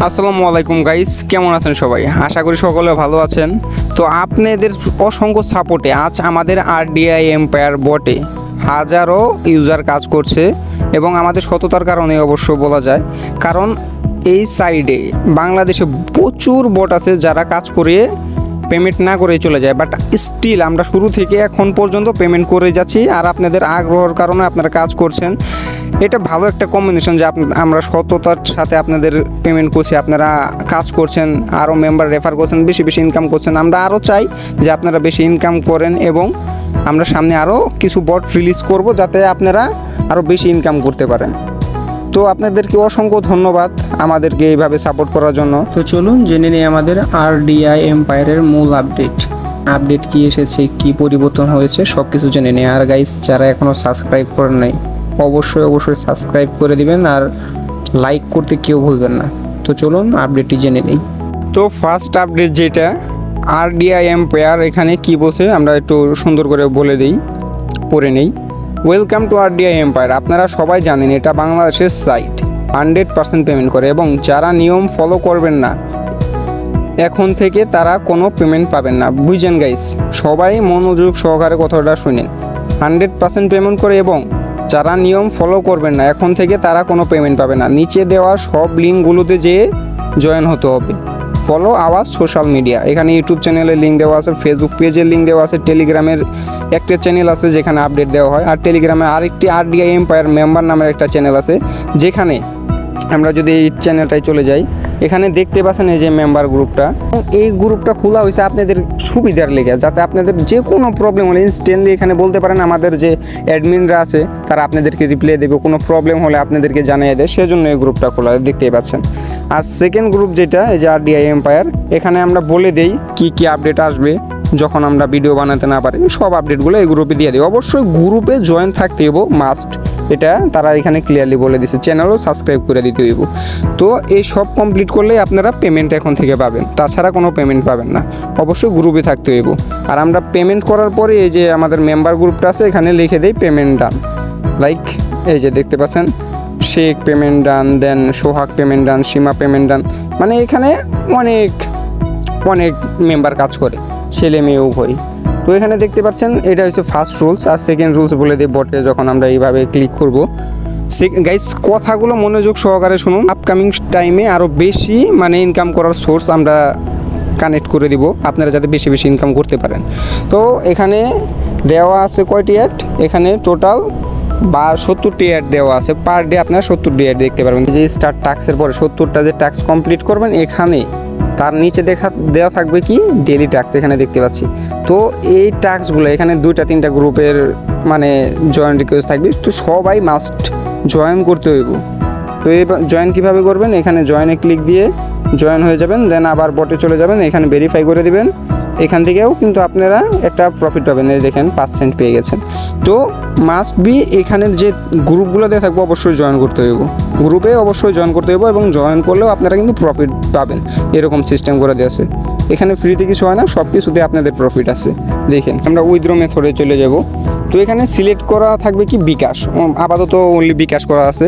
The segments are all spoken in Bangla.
আসসালামু আলাইকুম গাইস, কেমন আছেন সবাই? আশা করি সকলে ভালো আছেন। তো আপনাদের অসংখ্য সাপোর্টে আজ আমাদের আরডিআই এম্পায়ার বটে হাজারো ইউজার কাজ করছে এবং আমাদের সততার কারণে অবশ্য বলা যায়, কারণ এই সাইডে বাংলাদেশে প্রচুর বট আছে যারা কাজ করে পেমেন্ট না করে চলে যায়, বাট স্টিল আমরা শুরু থেকে এখন পর্যন্ত পেমেন্ট করে যাচ্ছি। আর আপনাদের আগ্রহের কারণে আপনারা কাজ করছেন, এটা ভালো একটা কম্বিনেশন যে আমরা সততার সাথে আপনাদের পেমেন্ট করছি, আপনারা কাজ করছেন, আরও মেম্বার রেফার করছেন, বেশি বেশি ইনকাম করছেন। আমরা আরও চাই যে আপনারা বেশি ইনকাম করেন এবং আমরা সামনে আরও কিছু বট রিলিজ করব যাতে আপনারা আরও বেশি ইনকাম করতে পারেন। তো আপনাদেরকে অসংখ্য ধন্যবাদ আমাদেরকে এইভাবে সাপোর্ট করার জন্য। তো চলুন জেনে নিই আমাদের আরডিআই এম্পায়ারের মূল আপডেট কি এসেছে, কি পরিবর্তন হয়েছে, সব কিছু জেনে নিই। আর গাইস, যারা এখনও সাবস্ক্রাইব করেন নাই অবশ্যই সাবস্ক্রাইব করে দিবেন আর লাইক করতে কেউ ভুলবেন না। তো চলুন আপডেটটি জেনে নিই। তো ফার্স্ট আপডেট যেটা আরডিআই এম্পায়ার, এখানে কি বলছে আমরা একটু সুন্দর করে বলে দিই, পড়ে নেই। Welcome to আরডিআই empire. আপনারা সবাই জানেন এটা বাংলাদেশের সাইট, 100% পেমেন্ট করে এবং যারা নিয়ম ফলো করবেন না এখন থেকে তারা কোনো পেমেন্ট পাবেন না। বুঝছেন গাইস? সবাই মনোযোগ সহকারে কথাটা শুনেন। 100% পেমেন্ট করে এবং যারা নিয়ম ফলো করবেন না এখন থেকে তারা কোনো পেমেন্ট পাবে না। নিচে দেওয়া সব লিঙ্কগুলোতে যেয়ে জয়েন হতে হবে। ফলো আওয়ার সোশ্যাল মিডিয়া, এখানে ইউটিউব চ্যানেলের লিঙ্ক দেওয়া আছে, ফেসবুক পেজের লিঙ্ক দেওয়া আছে, টেলিগ্রামের একটা চ্যানেল আছে যেখানে আপডেট দেওয়া হয়, আর টেলিগ্রামে আরেকটি আরডিআই এম্পায়ার মেম্বার নামের একটা চ্যানেল আছে, যেখানে আমরা যদি এই চ্যানেলটায় চলে যাই এখানে দেখতে পাচ্ছেন এই যে মেম্বার গ্রুপটা। এই গ্রুপটা খোলা হয়েছে আপনাদের সুবিধার লেগে, যাতে আপনাদের যে কোনো প্রবলেম হলে ইনস্ট্যান্টলি এখানে বলতে পারেন। আমাদের যে অ্যাডমিনরা আছে তারা আপনাদেরকে রিপ্লাই দেবে, কোনো প্রবলেম হলে আপনাদেরকে জানিয়ে দেয়, সেজন্য এই গ্রুপটা খোলা দেখতেই পাচ্ছেন। আর সেকেন্ড গ্রুপ যেটা এই যে আরডিআই এম্পায়ার, এখানে আমরা বলে দেই কি আপডেট আসবে যখন আমরা ভিডিও বানাতে না পারি, সব আপডেটগুলো এই গ্রুপে দিয়ে দিই। অবশ্যই গ্রুপে জয়েন থাকতে হইব, মাস্ট, এটা তারা এখানে ক্লিয়ারলি বলে দিচ্ছে। চ্যানেলও সাবস্ক্রাইব করে দিতে হইব। তো এই সব কমপ্লিট করলে আপনারা পেমেন্ট এখন থেকে পাবেন, তাছাড়া কোনো পেমেন্ট পাবেন না। অবশ্যই গ্রুপে থাকতে হইব। আর আমরা পেমেন্ট করার পরে এই যে আমাদের মেম্বার গ্রুপটা আছে এখানে লিখে দেই পেমেন্ট ডান, লাইক এই যে দেখতে পাচ্ছেন শেখ পেমেন্ট ডান, দেন সোহাগ পেমেন্ট ডান, সীমা পেমেন্ট ডান, মানে এখানে অনেক মেম্বার কাজ করে, ছেলে মেয়ে উভয়। তো এখানে দেখতে পাচ্ছেন এটা হচ্ছে ফার্স্ট রুলস। আর সেকেন্ড রুলস বলে দিই বটে যখন আমরা এইভাবে ক্লিক করব। গাইস, কথাগুলো মনোযোগ সহকারে শুনুন। আপকামিং টাইমে আরও বেশি ইনকাম করার সোর্স আমরা কানেক্ট করে দিব, আপনারা যাতে বেশি বেশি ইনকাম করতে পারেন। তো এখানে দেওয়া আছে কয়টি অ্যাড, এখানে টোটাল 70টি অ্যাড দেওয়া আছে। পার ডে আপনারা 70টি অ্যাড দেখতে পারবেন। যে স্টার্ট টাস্কের পরে 70টা যে টাস্ক কমপ্লিট করবেন, এখানে তার নিচে দেওয়া থাকবে কি ডেইলি টাস্ক, এখানে দেখতে পাচ্ছি। তো এই টাস্কগুলো এখানে 2-3টা গ্রুপের জয়েন রিকোয়েস্ট থাকবে, তো সবাই মাস্ট জয়েন করতে হইব। তো এই জয়েন কীভাবে করবেন, এখানে জয়েনে ক্লিক দিয়ে জয়েন হয়ে যাবেন, দেন আবার বটে চলে যাবেন, এখানে ভেরিফাই করে দিবেন। এখান থেকেও কিন্তু আপনারা একটা প্রফিট পাবেন, এই দেখেন 5 পেয়ে গেছেন। তো মাস্ট বি এখানের যে গ্রুপগুলো দিয়ে থাকবো অবশ্যই জয়েন করতে হইব, গ্রুপে অবশ্যই জয়েন করতে হইব এবং জয়েন করলেও আপনারা কিন্তু প্রফিট পাবেন, এরকম সিস্টেম করে দিয়েছে। এখানে ফ্রিতে কিছু হয় না, সব কিছুতে আপনাদের প্রফিট আছে। দেখেন আমরা উইথড্র মেথডে চলে যাব। তো এখানে সিলেক্ট করা থাকবে কি বিকাশ, আপাতত অনলি বিকাশ করা আছে।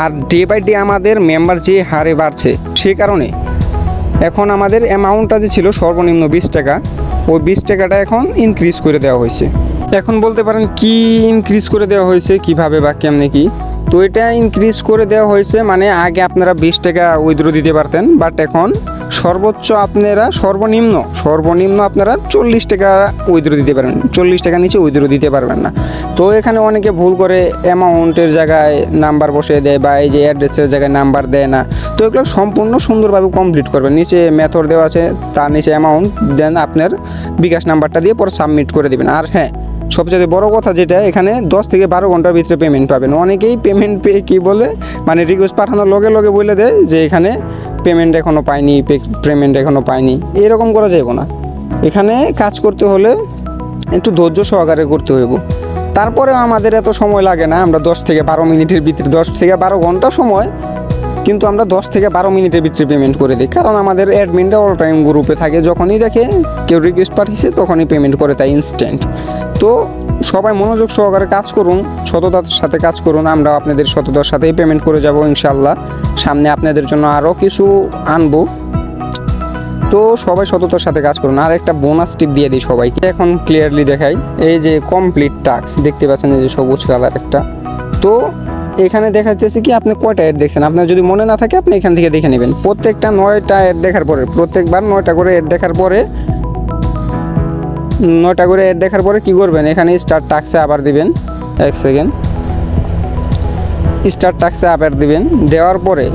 আর ডে বাই ডে আমাদের মেম্বার যে হারে বাড়ছে, সে কারণে এখন আমাদের অ্যামাউন্টটা যে ছিল সর্বনিম্ন 20 টাকা, ওই 20 টাকাটা এখন ইনক্রিজ করে দেওয়া হয়েছে। এখন বলতে পারেন কি ইনক্রিজ করে দেওয়া হয়েছে, কিভাবে বা কেমনে কি। তো এটা ইনক্রিজ করে দেওয়া হয়েছে আগে আপনারা 20 টাকা উইথড্র দিতে পারতেন, বাট এখন সর্বোচ্চ আপনারা সর্বনিম্ন আপনারা 40 টাকা উইথড্র দিতে পারবেন, 40 টাকা নিচে উইথড্র দিতে পারবেন না। তো এখানে অনেকে ভুল করে অ্যামাউন্টের জায়গায় নাম্বার বসিয়ে দেয় বা এই যে অ্যাড্রেসের জায়গায় নাম্বার দেয় না। তো এগুলো সম্পূর্ণ সুন্দরভাবে কমপ্লিট করবেন। নিচে মেথড দেওয়া আছে, তার নিচে অ্যামাউন্ট, দেন আপনার বিকাশ নাম্বারটা দিয়ে পরে সাবমিট করে দেবেন। আর হ্যাঁ, সবচেয়ে বড় কথা যেটা, এখানে 10 থেকে 12 ঘন্টার ভিতরে পেমেন্ট পাবেন। অনেকেই পেমেন্ট পেয়ে কি বলে রিকোয়েস্ট পাঠানোর লগে বলে দেয় যে এখানে পেমেন্ট এখনও পাইনি, এরকম করা যাবে না। এখানে কাজ করতে হলে একটু ধৈর্য সহকারে করতে হইব। তারপরেও আমাদের এত সময় লাগে না, আমরা 10 থেকে 12 মিনিটের ভিতরে, 10 থেকে 12 ঘন্টা সময়, কিন্তু আমরা 10 থেকে 12 মিনিটের ভিতরে পেমেন্ট করে দিই, কারণ আমাদের অ্যাডমিনটা অল টাইম গ্রুপে থাকে। যখনই দেখে কেউ রিকোয়েস্ট পাঠিয়েছে তখনই পেমেন্ট করে, তাই ইনস্ট্যান্ট। তো সবাই মনোযোগ সহকারে কাজ করুন, সততার সাথে কাজ করুন। আমরা আপনাদের সততার সাথেই পেমেন্ট করে যাব ইনশাল্লাহ। সামনে আপনাদের জন্য আরও কিছু আনবো। তো সবাই সততার সাথে কাজ করুন। আর একটা বোনাস টিপ দিয়ে দিই সবাইকে, এখন ক্লিয়ারলি দেখাই। এই যে কমপ্লিট টাস্ক দেখতে পাচ্ছেন, এই যে সবুজ কালার একটা। তো এখানে দেখাতেছি কি আপনি কয়টা অ্যাড দেখছেন। আপনার যদি মনে না থাকে আপনি এখান থেকে দেখে নেবেন। প্রত্যেকটা 9টা অ্যাড দেখার পরে, প্রত্যেকবার 9টা করে অ্যাড দেখার পরে, 9টা করে অ্যাড দেখার পরে কী করবেন, এখানে স্টার্ট টাস্কে আবার দিবেন। 1 সেকেন্ড, স্টার্ট টাস্কে আবার দিবেন। দেওয়ার পরে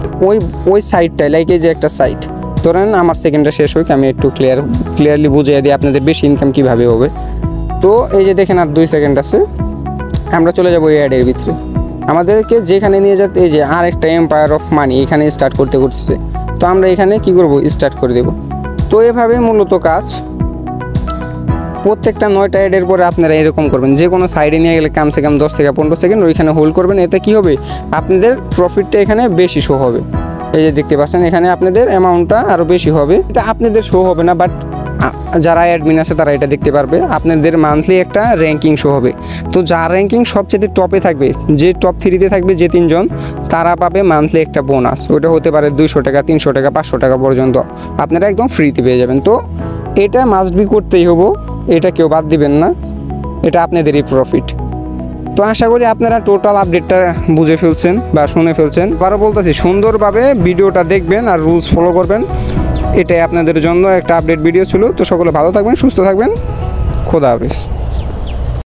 ওই সাইটটায়, লাইক এই যে একটা সাইট, ধরেন আমার সেকেন্ডটা শেষ হোক, আমি একটু ক্লিয়ারলি বুঝিয়ে দিই আপনাদের বেশি ইনকাম কীভাবে হবে। তো এই যে দেখেন আর 2 সেকেন্ড আছে, আমরা চলে যাবো এই অ্যাডের ভিতরে। আমাদেরকে যেখানে নিয়ে যেতে, এই যে আর একটা এম্পায়ার অফ মানি এখানে স্টার্ট করতেছে। তো আমরা এখানে কি করব, স্টার্ট করে দেব। তো এভাবে মূলত কাজ। প্রত্যেকটা 9টা অ্যাডের পরে আপনারা এরকম করবেন। যে কোনো সাইডে নিয়ে গেলে কমসে কম 10 থেকে 15 সেকেন্ড ওইখানে হোল্ড করবেন। এতে কি হবে, আপনাদের প্রফিটটা এখানে বেশি শো হবে। এই যে দেখতে পাচ্ছেন এখানে আপনাদের অ্যামাউন্টটা আরও বেশি হবে। এটা আপনাদের শো হবে না, বাট যারা অ্যাডমিন আছে তারা এটা দেখতে পারবে। আপনাদের মান্থলি একটা র্যাঙ্কিং শো হবে। তো যার র্যাঙ্কিং সবচেয়ে টপে থাকবে, যে টপ 3-তে থাকবে যে 3 জন, তারা পাবে মান্থলি একটা বোনাস। ওটা হতে পারে 200 টাকা, 300 টাকা, 500 টাকা পর্যন্ত আপনারা একদম ফ্রিতে পেয়ে যাবেন। তো এটা মাস্ট বি করতেই হবো, এটা কেউ বাদ দিবেন না, এটা আপনাদেরই প্রফিট। তো আশা করি আপনারা টোটাল আপডেটটা বুঝে ফেলছেন বা শুনে ফেলছেন। আবারও বলতেছি, সুন্দরভাবে ভিডিওটা দেখবেন আর রুলস ফলো করবেন। এটাই আপনাদের জন্য একটা আপডেট ভিডিও ছিল। তো সকলে ভালো থাকবেন, সুস্থ থাকবেন। খোদা হাফেজ।